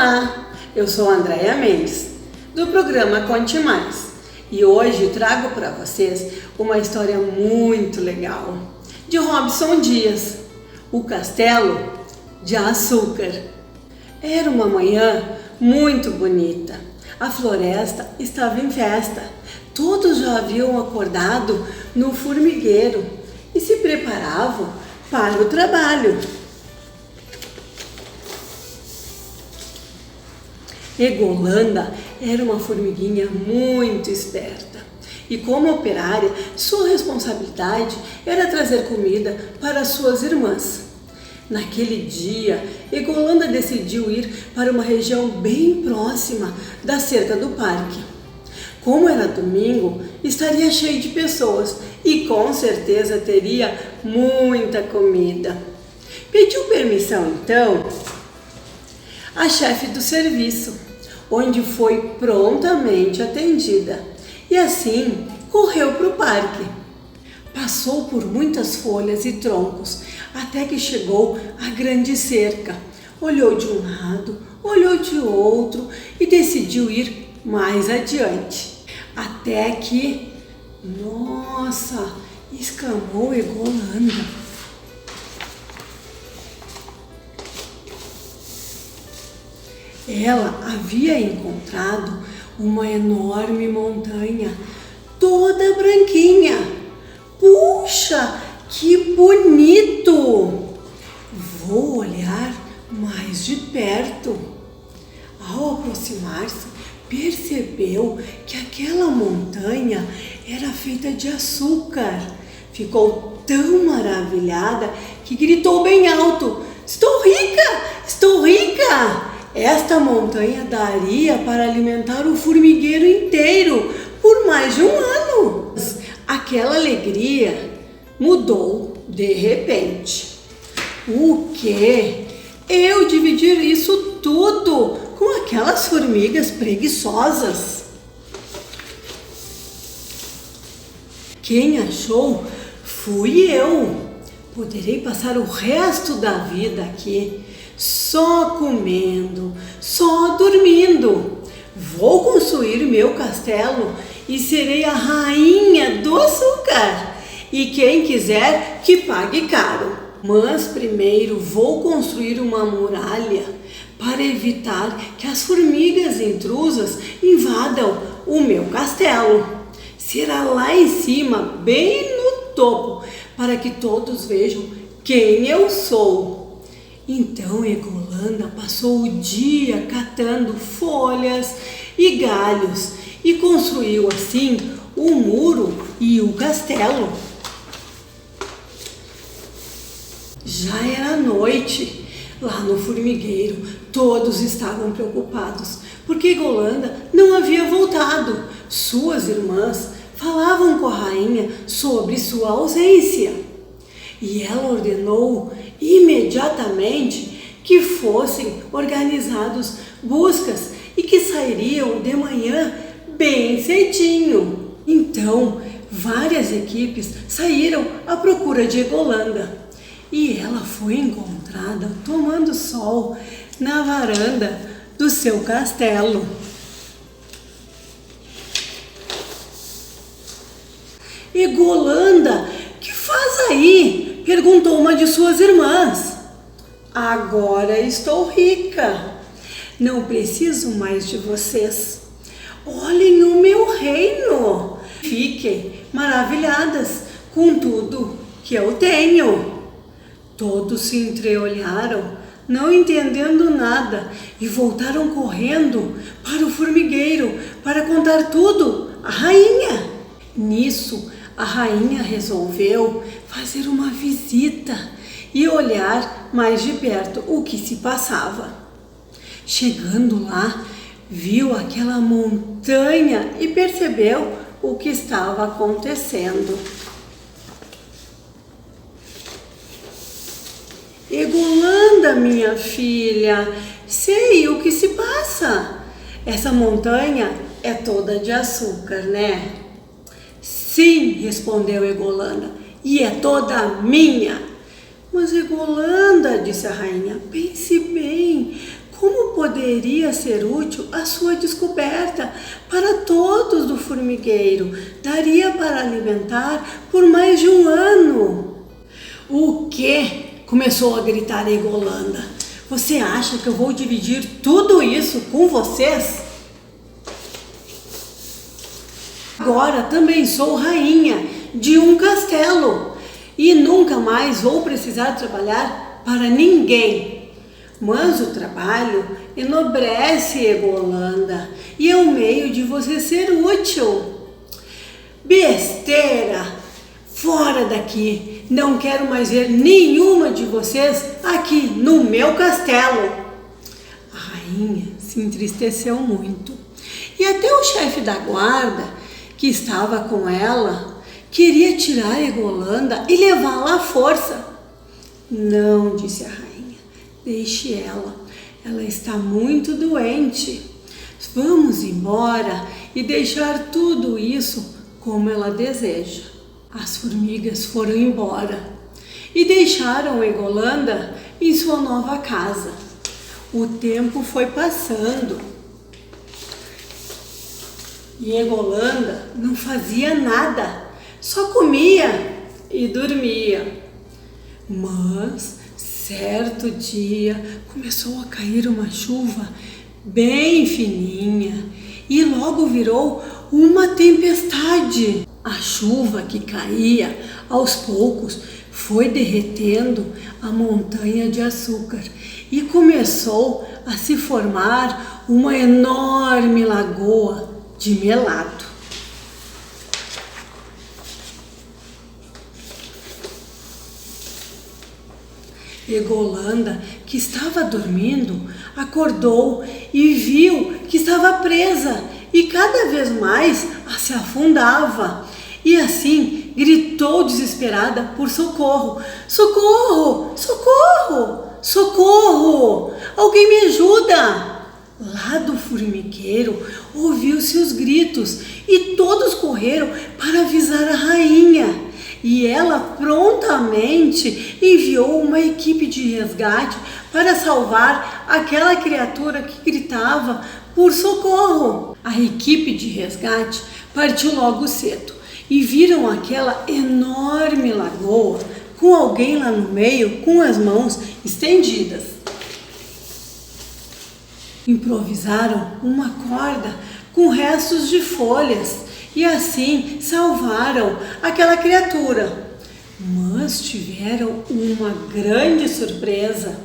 Olá, eu sou a Andréia Mendes, do programa Conte Mais, e hoje trago para vocês uma história muito legal, de Robson Dias, O Castelo de Açúcar. Era uma manhã muito bonita, a floresta estava em festa, todos já haviam acordado no formigueiro e se preparavam para o trabalho. Egolanda era uma formiguinha muito esperta e, como operária, sua responsabilidade era trazer comida para suas irmãs. Naquele dia, Egolanda decidiu ir para uma região bem próxima da cerca do parque. Como era domingo, estaria cheio de pessoas e com certeza teria muita comida. Pediu permissão então a chefe do serviço, onde foi prontamente atendida e assim correu para o parque. Passou por muitas folhas e troncos até que chegou à grande cerca. Olhou de um lado, olhou de outro e decidiu ir mais adiante. Até que, nossa, exclamou Egolanda. Ela havia encontrado uma enorme montanha, toda branquinha. Puxa, que bonito! Vou olhar mais de perto. Ao aproximar-se, percebeu que aquela montanha era feita de açúcar. Ficou tão maravilhada que gritou bem alto: "Estou rica! Estou rica!" Esta montanha daria para alimentar o formigueiro inteiro por mais de um ano. Aquela alegria mudou de repente. O quê? Eu dividir isso tudo com aquelas formigas preguiçosas? Quem achou fui eu. Poderei passar o resto da vida aqui só comendo, só dormindo. Vou construir meu castelo e serei a rainha do açúcar. E quem quiser que pague caro. Mas primeiro vou construir uma muralha para evitar que as formigas intrusas invadam o meu castelo. Será lá em cima, bem no topo, para que todos vejam quem eu sou. Então Egolanda passou o dia catando folhas e galhos e construiu assim o muro e o castelo. Já era noite. Lá no formigueiro todos estavam preocupados porque Egolanda não havia voltado. Suas irmãs falavam com a rainha sobre sua ausência. E ela ordenou imediatamente que fossem organizados buscas e que sairiam de manhã bem cedinho. Então, várias equipes saíram à procura de Egolanda e ela foi encontrada tomando sol na varanda do seu castelo. "Egolanda, que faz aí?" perguntou uma de suas irmãs. "Agora estou rica. Não preciso mais de vocês. Olhem o meu reino. Fiquem maravilhadas com tudo que eu tenho." Todos se entreolharam, não entendendo nada, e voltaram correndo para o formigueiro para contar tudo à rainha. Nisso, a rainha resolveu fazer uma visita e olhar mais de perto o que se passava. Chegando lá, viu aquela montanha e percebeu o que estava acontecendo. "Egolanda, minha filha, sei o que se passa. Essa montanha é toda de açúcar, né?" "Sim", respondeu Egolanda, "e é toda minha." "Mas Egolanda", disse a rainha, "pense bem, como poderia ser útil a sua descoberta para todos do formigueiro. Daria para alimentar por mais de um ano. O quê? Começou a gritar Egolanda. Você acha que eu vou dividir tudo isso com vocês? Agora também sou rainha de um castelo e nunca mais vou precisar trabalhar para ninguém. Mas o trabalho enobrece, Egolanda, e é um meio de você ser útil. Besteira! Fora daqui! Não quero mais ver nenhuma de vocês aqui no meu castelo. A rainha se entristeceu muito e até o chefe da guarda, que estava com ela, queria tirar Egolanda e levá-la à força. Não, disse a rainha, deixe ela. Ela está muito doente. Vamos embora e deixar tudo isso como ela deseja. As formigas foram embora e deixaram Egolanda em sua nova casa. O tempo foi passando e Egolanda não fazia nada, só comia e dormia. Mas certo dia começou a cair uma chuva bem fininha e logo virou uma tempestade. A chuva que caía aos poucos foi derretendo a montanha de açúcar e começou a se formar uma enorme lagoa de melado. Egolanda, que estava dormindo, acordou e viu que estava presa e cada vez mais se afundava. E assim gritou desesperada por socorro. Socorro! Socorro! Socorro! Alguém me ajuda! Lá do formigueiro ouviu-se os gritos e todos correram para avisar a rainha. E ela prontamente enviou uma equipe de resgate para salvar aquela criatura que gritava por socorro. A equipe de resgate partiu logo cedo e viram aquela enorme lagoa com alguém lá no meio com as mãos estendidas. Improvisaram uma corda com restos de folhas e assim salvaram aquela criatura. Mas tiveram uma grande surpresa.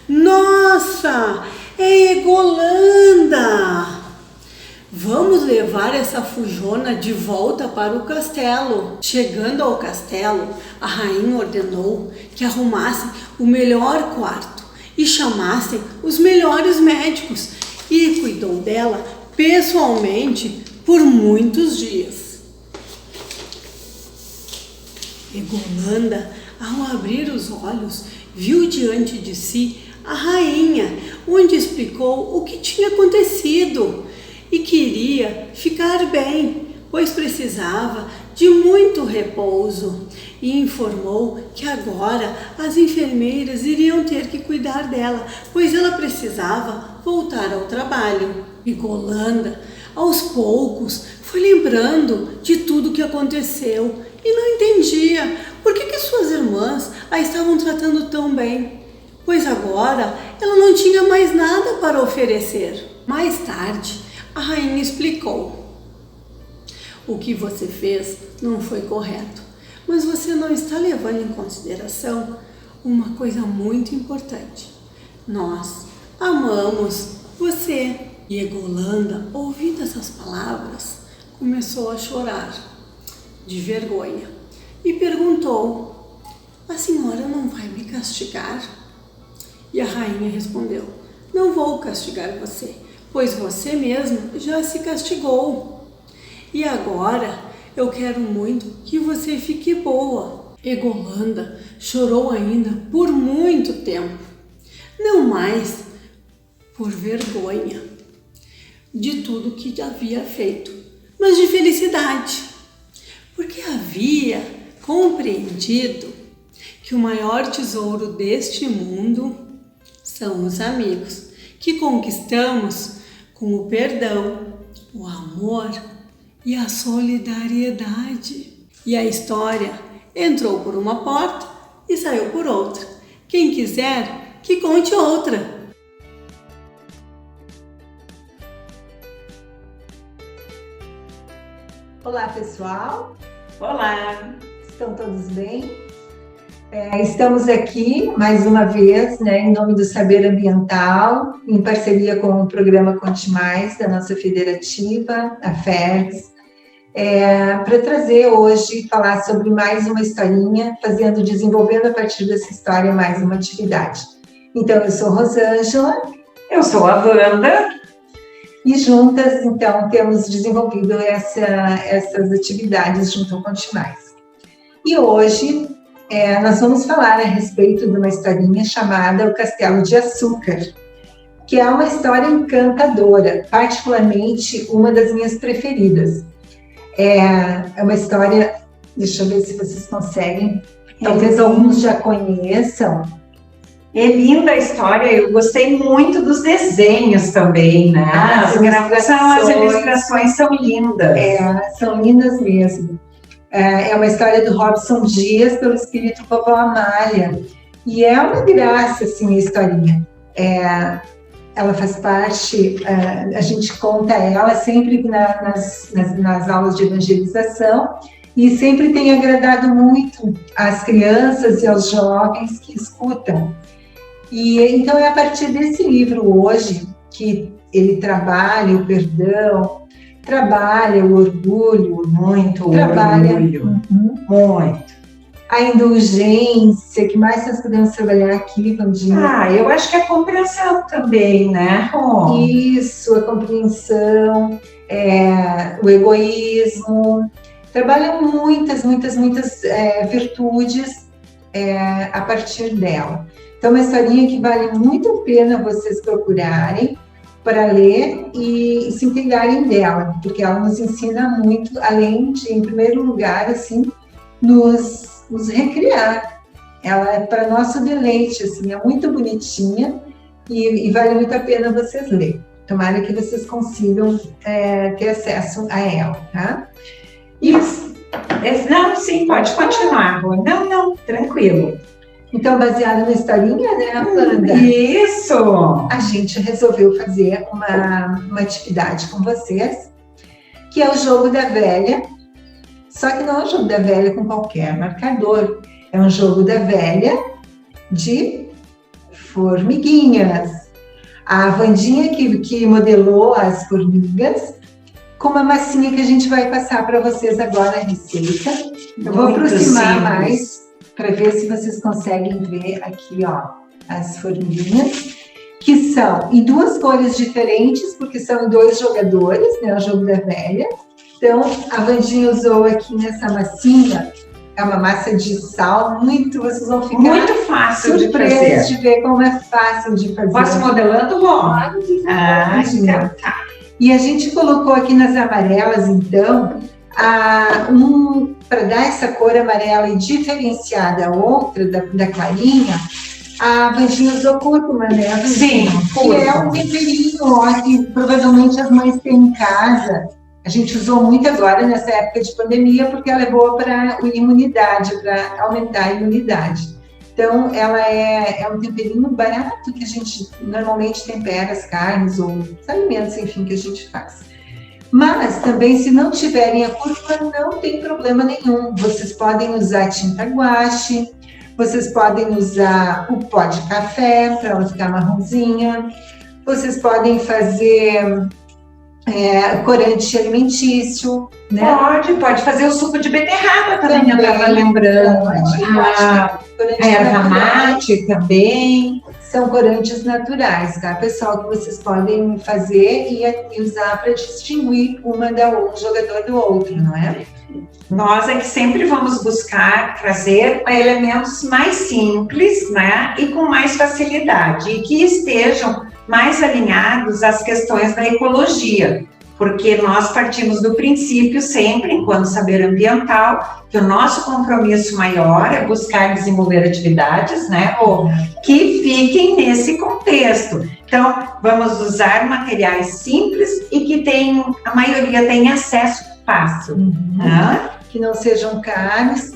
Nossa, é Egolanda! Vamos levar essa fujona de volta para o castelo. Chegando ao castelo, a rainha ordenou que arrumassem o melhor quarto e chamassem os melhores médicos e cuidou dela pessoalmente por muitos dias. Egolanda, ao abrir os olhos, viu diante de si a rainha, onde explicou o que tinha acontecido e queria ficar bem, pois precisava de muito repouso, e informou que agora as enfermeiras iriam ter que cuidar dela, pois ela precisava voltar ao trabalho. Egolanda, aos poucos, foi lembrando de tudo o que aconteceu e não entendia por que suas irmãs a estavam tratando tão bem, pois agora ela não tinha mais nada para oferecer. Mais tarde, a rainha explicou: o que você fez não foi correto, mas você não está levando em consideração uma coisa muito importante. Nós amamos você. E Egolanda, ouvindo essas palavras, começou a chorar de vergonha e perguntou: a senhora não vai me castigar? E a rainha respondeu: não vou castigar você, pois você mesmo já se castigou. E agora eu quero muito que você fique boa. Egolanda chorou ainda por muito tempo, não mais por vergonha de tudo que havia feito, mas de felicidade, porque havia compreendido que o maior tesouro deste mundo são os amigos, que conquistamos com o perdão, o amor e a solidariedade. E a história entrou por uma porta e saiu por outra. Quem quiser, que conte outra. Olá, pessoal. Olá. Estão todos bem? Estamos aqui mais uma vez, em nome do Saber Ambiental, em parceria com o programa Conte Mais, da nossa federativa, a FERGS, para trazer hoje, falar sobre mais uma historinha, desenvolvendo a partir dessa história mais uma atividade. Então, eu sou Rosângela. Eu sou a Wanda. E juntas, então, temos desenvolvido essas atividades junto ao Conte Mais. E hoje, nós vamos falar a respeito de uma historinha chamada O Castelo de Açúcar, que é uma história encantadora, particularmente uma das minhas preferidas. É uma história, deixa eu ver se vocês conseguem, talvez alguns já conheçam. É linda a história, eu gostei muito dos desenhos também, né? As ilustrações são lindas. São lindas mesmo. É uma história do Robson Dias, pelo espírito Vovó Amália. E é uma graça, assim, a historinha. Ela faz parte, a gente conta ela sempre nas aulas de evangelização, e sempre tem agradado muito às crianças e aos jovens que escutam. E então é a partir desse livro hoje que ele trabalha o perdão, trabalha o orgulho, trabalha muito. A indulgência, que mais nós podemos trabalhar aqui, Vandinha? Eu acho que a compreensão também, né? Isso, a compreensão, o egoísmo, trabalham muitas virtudes a partir dela. Então, é uma historinha que vale muito a pena vocês procurarem para ler e se integrarem dela, porque ela nos ensina muito, além de, em primeiro lugar, assim, nos recriar. Ela é para nosso deleite, assim, é muito bonitinha e vale muito a pena vocês lerem. Tomara que vocês consigam ter acesso a ela, tá? Não, sim, pode continuar. Não, tranquilo. Então, baseada na historinha, né, Wanda? Isso! A gente resolveu fazer uma atividade com vocês, que é o jogo da velha, só que não é um jogo da velha com qualquer marcador, é um jogo da velha de formiguinhas. A Vandinha que modelou as formigas com uma massinha que a gente vai passar para vocês agora a receita. Eu vou aproximar mais para ver se vocês conseguem ver aqui, ó, as formiguinhas, que são em duas cores diferentes, porque são 2 jogadores, né, o jogo da velha. Então, a Vandinha usou aqui nessa massinha, é uma massa de sal, vocês vão ficar muito fácil surpresos de ver como é fácil de fazer. Posso modelando, Rô? Então tá. E a gente colocou aqui nas amarelas, então, para dar essa cor amarela e diferenciar da outra, da clarinha, a Vandinha usou cúrcuma, né? Sim, que é um temperinho, ó, que provavelmente as mães têm em casa. A gente usou muito agora nessa época de pandemia, porque ela é boa para imunidade, para aumentar a imunidade. Então, ela é um temperinho barato que a gente normalmente tempera as carnes ou os alimentos, enfim, que a gente faz. Mas também, se não tiverem a cúrcuma, não tem problema nenhum. Vocês podem usar tinta guache, vocês podem usar o pó de café para ela ficar marronzinha, vocês podem fazer corante alimentício, né? Pode fazer o suco de beterraba também, eu estava lembrando. A erva mate também. São corantes naturais, tá, pessoal? Que vocês podem fazer e usar para distinguir um jogador do outro, não é? Nós é que sempre vamos buscar trazer elementos mais simples, né? E com mais facilidade, e que estejam mais alinhados às questões da ecologia, porque nós partimos do princípio sempre, enquanto saber ambiental, que o nosso compromisso maior é buscar desenvolver atividades, né, que fiquem nesse contexto, Então, vamos usar materiais simples e que a maioria tem acesso fácil. Que não sejam caros,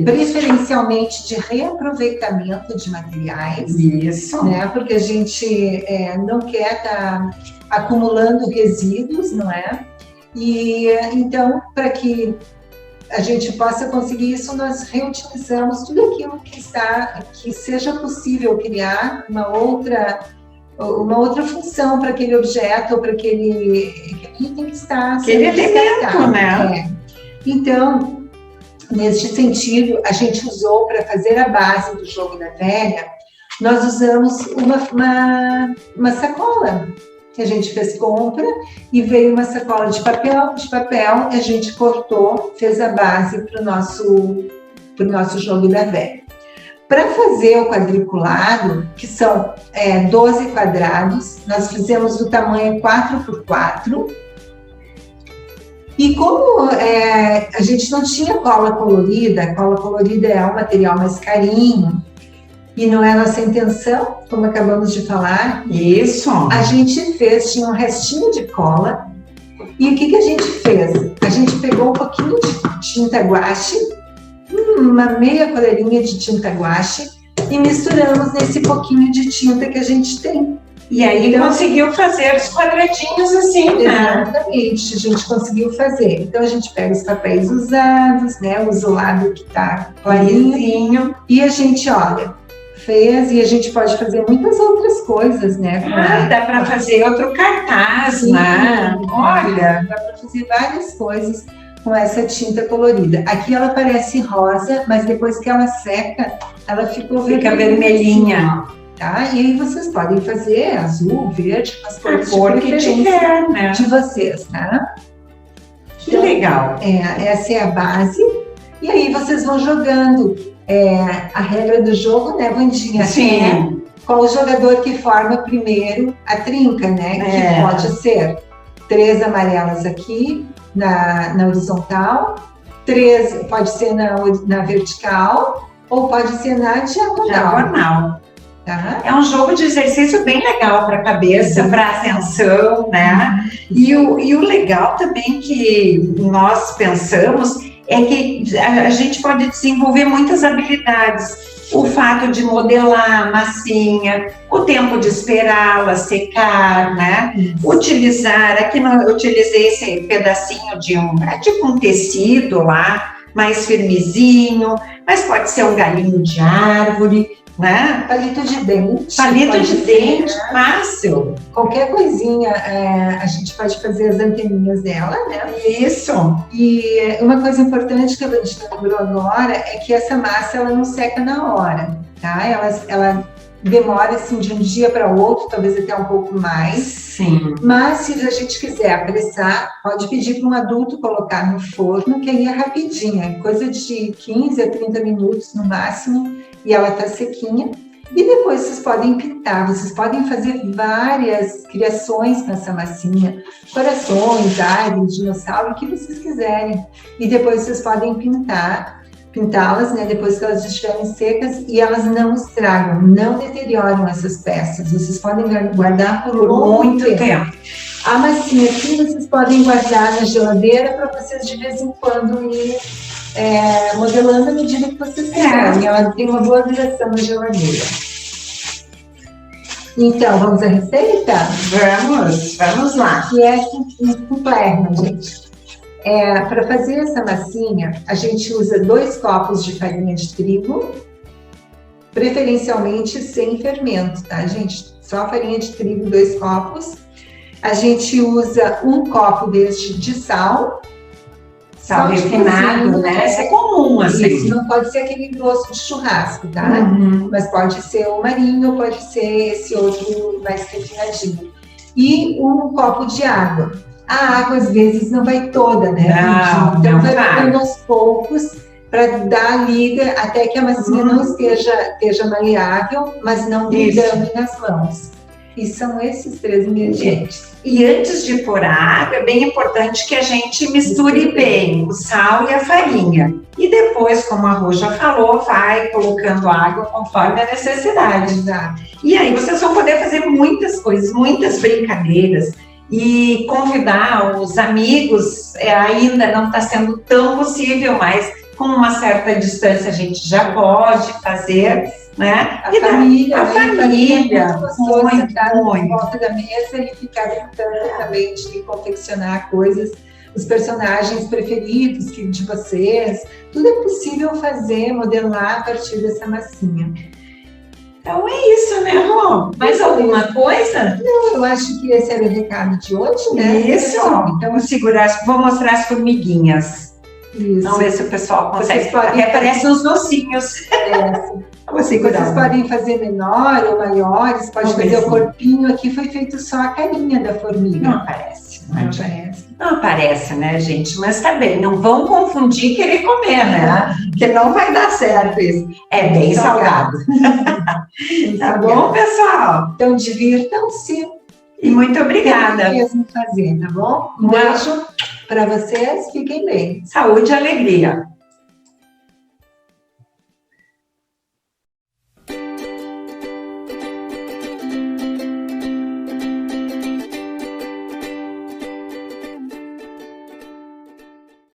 preferencialmente de reaproveitamento de materiais. Isso. Né? Porque a gente não quer estar acumulando resíduos, não é? E então, para que a gente possa conseguir isso, nós reutilizamos tudo aquilo que seja possível criar uma outra função para aquele objeto ou para aquele item que está aquele elemento, né? Então, neste sentido, a gente usou para fazer a base do jogo da velha, nós usamos uma sacola que a gente fez compra e veio uma sacola de papel, a gente cortou, fez a base para o nosso jogo da velha. Para fazer o quadriculado, que são 12 quadrados, nós fizemos do tamanho 4x4. E como a gente não tinha cola colorida é um material mais carinho, e não é a nossa intenção, como acabamos de falar. Isso. A gente tinha um restinho de cola, e o que a gente fez? A gente pegou um pouquinho de tinta guache, uma meia colherinha de tinta guache, e misturamos nesse pouquinho de tinta que a gente tem. E aí conseguiu fazer os quadradinhos assim, né? Exatamente, a gente conseguiu fazer. Então a gente pega os papéis usados, né? Usa o lado que tá clarinho, e a gente, fez, e a gente pode fazer muitas outras coisas, né? Dá para fazer outro cartaz, né? Olha, dá para fazer várias coisas com essa tinta colorida. Aqui ela parece rosa, mas depois que ela seca, ela fica vermelhinha. Tá? E aí vocês podem fazer azul, verde, as cores de preferência, né? De vocês, né? Que legal! Essa é a base. E aí vocês vão jogando. A regra do jogo, né, Vandinha? Sim. Qual o jogador que forma primeiro a trinca, né? Que pode ser 3 amarelas aqui na horizontal, 3 pode ser na vertical, ou pode ser na diagonal. Tá? É um jogo de exercício bem legal para a cabeça, para a atenção, né? E o legal também que nós pensamos é que a gente pode desenvolver muitas habilidades. O fato de modelar a massinha, o tempo de esperá-la secar, né? Utilizar, aqui eu utilizei esse pedacinho de um tecido lá, mais firmezinho, mas pode ser um galinho de árvore, né? Palito de dente. Palito de dente, fácil. Qualquer coisinha, a gente pode fazer as anteninhas dela, né? Isso. E uma coisa importante que a gente lembrou agora é que essa massa, ela não seca na hora, tá? Ela demora, assim, de um dia para o outro, talvez até um pouco mais. Sim. Mas, se a gente quiser apressar, pode pedir para um adulto colocar no forno, que aí é rapidinho, coisa de 15 a 30 minutos no máximo, e ela tá sequinha. E depois vocês podem pintar, vocês podem fazer várias criações com essa massinha, corações, árvores, dinossauro, o que vocês quiserem. E depois vocês podem pintá-las, né, depois que elas estiverem secas, e elas não estragam, não deterioram essas peças. Vocês podem guardar por muito tempo. A massinha aqui vocês podem guardar na geladeira para vocês de vez em quando ir modelando à medida que vocês quiserem. Ela tem uma boa duração na geladeira. Então, vamos à receita? Vamos lá. Que é completa, gente. Para fazer essa massinha, a gente usa 2 copos de farinha de trigo, preferencialmente sem fermento, tá, gente? Só farinha de trigo, 2 copos. A gente usa 1 copo deste de sal. Sal refinado, né? Isso é comum, assim. Isso, não pode ser aquele grosso de churrasco, tá? Mas pode ser o marinho, pode ser esse outro mais refinadinho. E 1 copo de água. A água, às vezes, não vai toda, né? Então, vai dando aos poucos para dar a liga até que a massinha não esteja maleável, mas não grudando nas mãos. E são esses 3 ingredientes. E antes de pôr a água, é bem importante que a gente misture bem o sal e a farinha. E depois, como a Rô já falou, vai colocando água conforme a necessidade. Exato. E aí vocês vão poder fazer muitas coisas, muitas brincadeiras. E convidar os amigos, ainda não está sendo tão possível, mas com uma certa distância a gente já pode fazer, né? A família, a família, muito sentar em volta da mesa e ficar brincando também de confeccionar coisas, os personagens preferidos de vocês, tudo é possível fazer, modelar a partir dessa massinha. Então é isso, né, Rô? Mais alguma coisa? Não, eu acho que esse era o recado de hoje, né? Isso, então vou mostrar as formiguinhas. Isso. Vamos ver se o pessoal consegue. Podem... Até parecem uns docinhos. Vocês podem fazer menor ou maiores, pode fazer o corpinho. Aqui foi feito só a carinha da formiga. Não aparece. Não aparece. Não aparece, né, gente? Mas tá bem, não vão confundir querer comer, né? Porque não vai dar certo isso. É bem salgado. Tá bom, pessoal? Então, divirtam-se. E muito obrigada. Mesmo fazer, tá bom? Um beijo para vocês, fiquem bem. Saúde e alegria.